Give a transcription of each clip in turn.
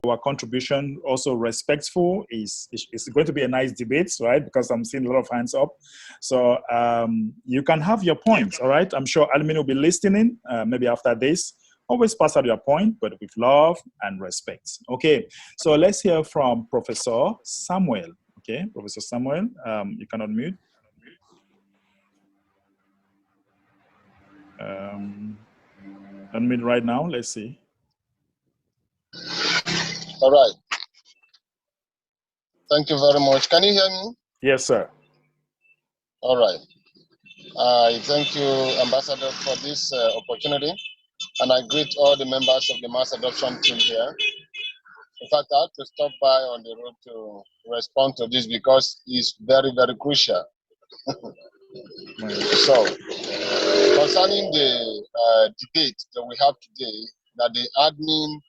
our contribution also respectful. It's going to be a nice debate, right? Because I'm seeing a lot of hands up. So you can have your points, all right? I'm sure admin will be listening maybe after this. Always pass out your point, but with love and respect. Okay, so let's hear from Professor Samuel. Okay, Professor Samuel, you can unmute. Unmute right now, let's see. All right. Thank you very much. Can you hear me? Yes, sir. All right. I thank you, Ambassador, for this opportunity, and I greet all the members of the mass adoption team here. In fact, I had to stop by on the road to respond to this because it's very, very crucial. So, concerning the debate that we have today, that the admin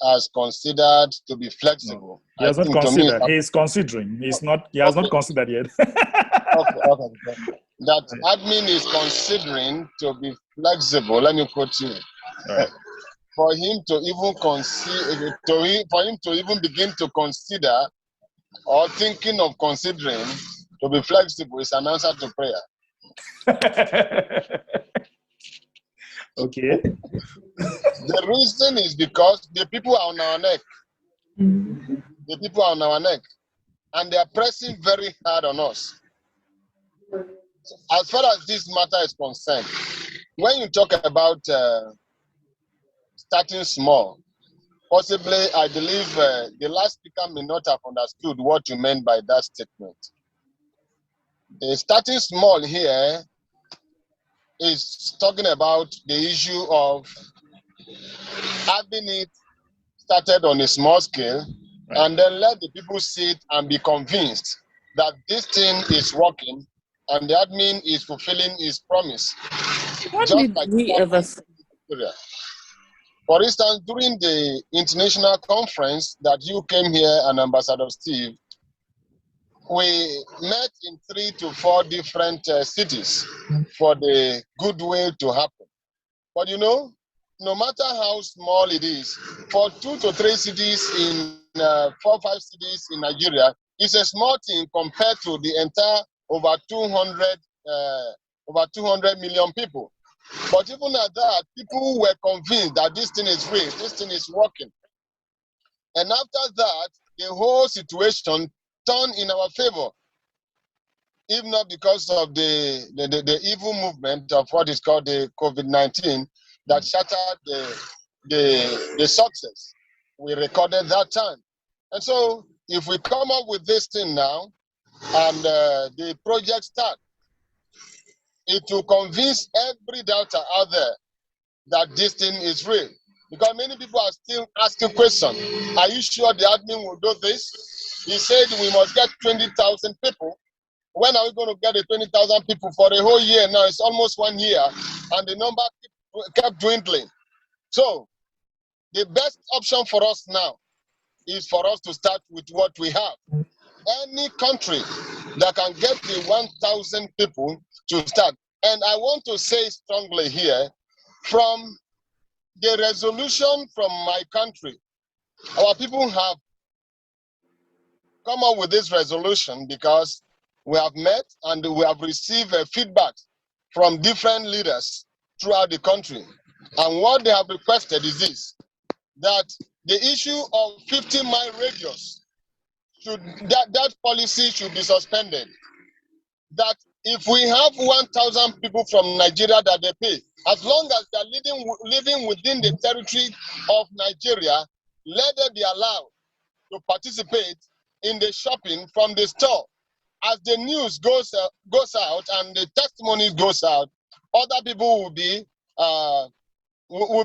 has considered to be flexible. No, he has not considered. He is considering. He's not. He has not considered yet. Okay. That admin is considering to be flexible. Let me quote you. Right. For him to even consider, for him to even begin to consider or thinking of considering to be flexible is an answer to prayer. Okay. The reason is because the people are on our neck. The people are on our neck, and they are pressing very hard on us. As far as this matter is concerned, when you talk about starting small, possibly, I believe the last speaker may not have understood what you meant by that statement. Starting small here is talking about the issue of having it started on a small scale, right, and then let the people sit and be convinced that this thing is working and the admin is fulfilling his promise. What did we ever say? For instance, during the international conference that you came here and Ambassador Steve, we met in 3 to 4 different cities for the goodwill to happen. But you know, no matter how small it is, for 2 to 3 cities in 4 or 5 cities in Nigeria, it's a small thing compared to the entire over 200 million people. But even at that, people were convinced that this thing is real, this thing is working. And after that, the whole situation turned in our favor, if not because of the evil movement of what is called the COVID-19 that shattered the success we recorded that time. And so if we come up with this thing now and the project start, it will convince every doubter out there that this thing is real. Because many people are still asking questions. Are you sure the admin will do this? He said we must get 20,000 people. When are we going to get the 20,000 people for a whole year now? It's almost 1 year, and the number kept dwindling. So the best option for us now is for us to start with what we have. Any country that can get the 1,000 people to start. And I want to say strongly here, from the resolution from my country, our people have come up with this resolution because we have met and we have received feedback from different leaders throughout the country. And what they have requested is this, that the issue of 50-mile radius, that policy should be suspended. That if we have 1,000 people from Nigeria that they pay, as long as they're living within the territory of Nigeria, let them be allowed to participate in the shopping from the store. As the news goes out and the testimony goes out, other people will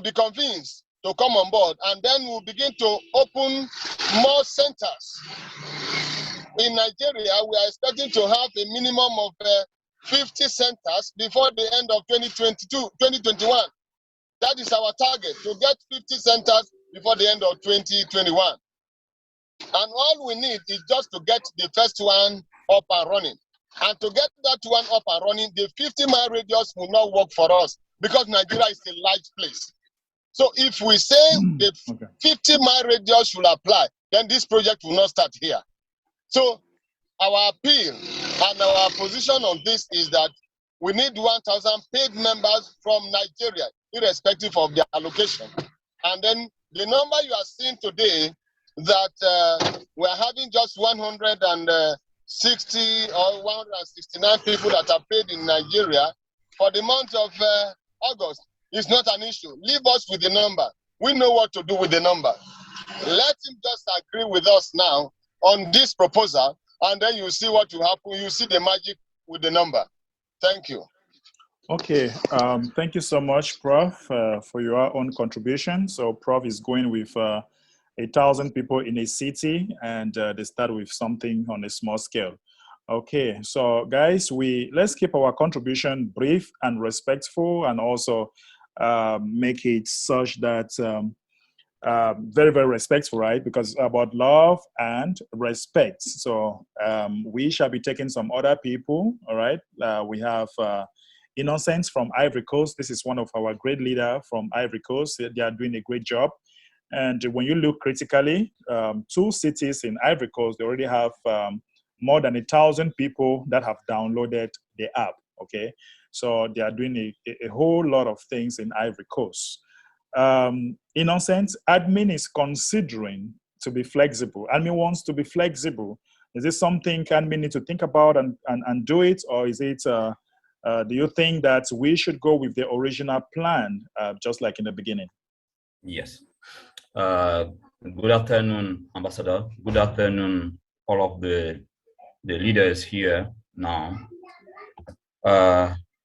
be convinced to come on board, and then we'll begin to open more centers. In Nigeria, we are expecting to have a minimum of 50 centers before the end of 2021. That is our target, to get 50 centers before the end of 2021. And all we need is just to get the first one up and running. And to get that one up and running, the 50-mile radius will not work for us because Nigeria is a large place. So if we say the 50-mile radius should apply, then this project will not start here. So our appeal and our position on this is that we need 1,000 paid members from Nigeria, irrespective of their allocation. And then the number you are seeing today, that we're having just 160 or 169 people that are paid in Nigeria for the month of August is not an issue. Leave us with the number. We know what to do with the number. Let him just agree with us now on this proposal, and then you see what will happen. You see the magic with the number. Thank you. Okay, thank you so much, Prof, for your own contribution. So Prof is going with 1,000 people in a city, and they start with something on a small scale. Okay, so guys, let's keep our contribution brief and respectful, and also make it such that very, very respectful, right? Because it's about love and respect. So we shall be taking some other people, all right? We have Innocence from Ivory Coast. This is one of our great leaders from Ivory Coast. They are doing a great job. And when you look critically, 2 cities in Ivory Coast, they already have more than 1,000 people that have downloaded the app, okay? So they are doing a whole lot of things in Ivory Coast. Innocence, admin is considering to be flexible. Admin wants to be flexible. Is this something admin need to think about and do it? Or is it, do you think that we should go with the original plan, just like in the beginning? Yes. Good afternoon, Ambassador. Good afternoon, all of the leaders here now.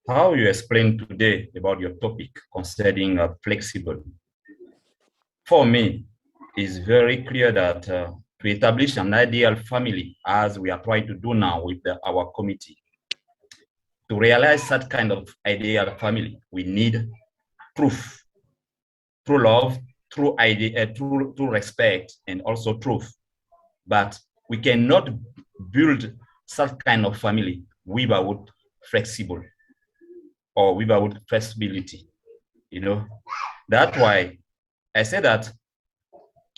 How you explained today about your topic concerning flexible, for me, it's very clear that to establish an ideal family, as we are trying to do now with our committee, to realize such kind of ideal family, we need truth, true love, true respect, and also truth. But we cannot build such kind of family without flexible or without flexibility. You know, that's why I say that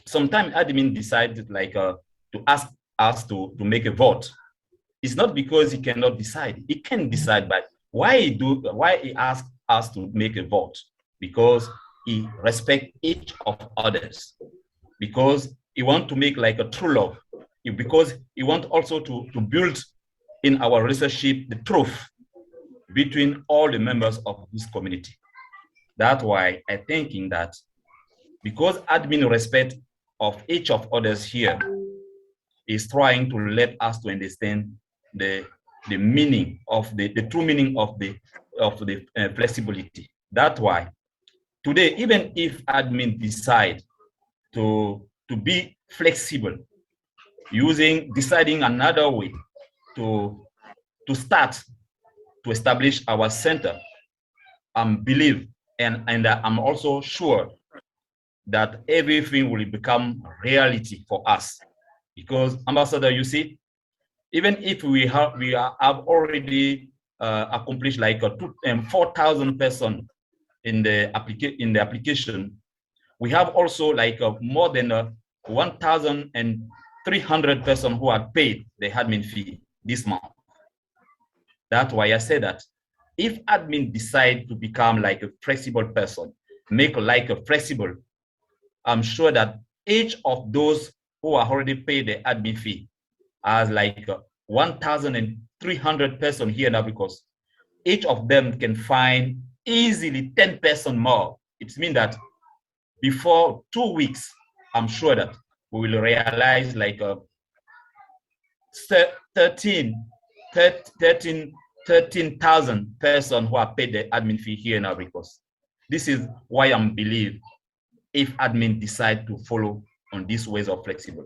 sometimes admin decided to ask us to make a vote. It's not because he cannot decide. He can decide, but why he asked us to make a vote? Because he respects each of others. Because he wants to make like a true love. Because he wants also to build in our relationship the truth between all the members of this community. That's why I'm thinking that because admin respect of each of others here is trying to let us to understand the meaning of the true meaning of the flexibility. That's why today, even if admin decide to be flexible, deciding another way to start to establish our center, believe and I'm also sure that everything will become reality for us. Because Ambassador, you see, even if we have already accomplished like 4,000 persons in the application, we have also like more than 1,300 persons who have paid the admin fee this month. That's why I say that if admin decide to become like a flexible person, make like a flexible, I'm sure that each of those who are already paid the admin fee as like 1,300 persons here now, because each of them can find easily 10% more. It means that before 2 weeks, I'm sure that we will realize like 13,000 persons who are paid the admin fee here now, because this is why I'm believe if admin decide to follow on these ways of flexible.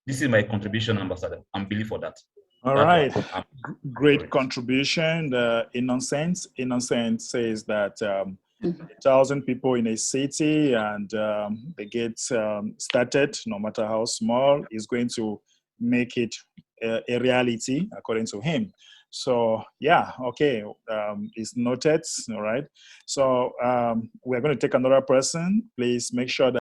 This is my contribution, Ambassador. I'm believe for that. All right. Great contribution. Innocence says that 1,000 people in a city and they get started, no matter how small, is going to make it a reality, according to him. So yeah, okay, it's noted. All right. So we're going to take another person. Please make sure that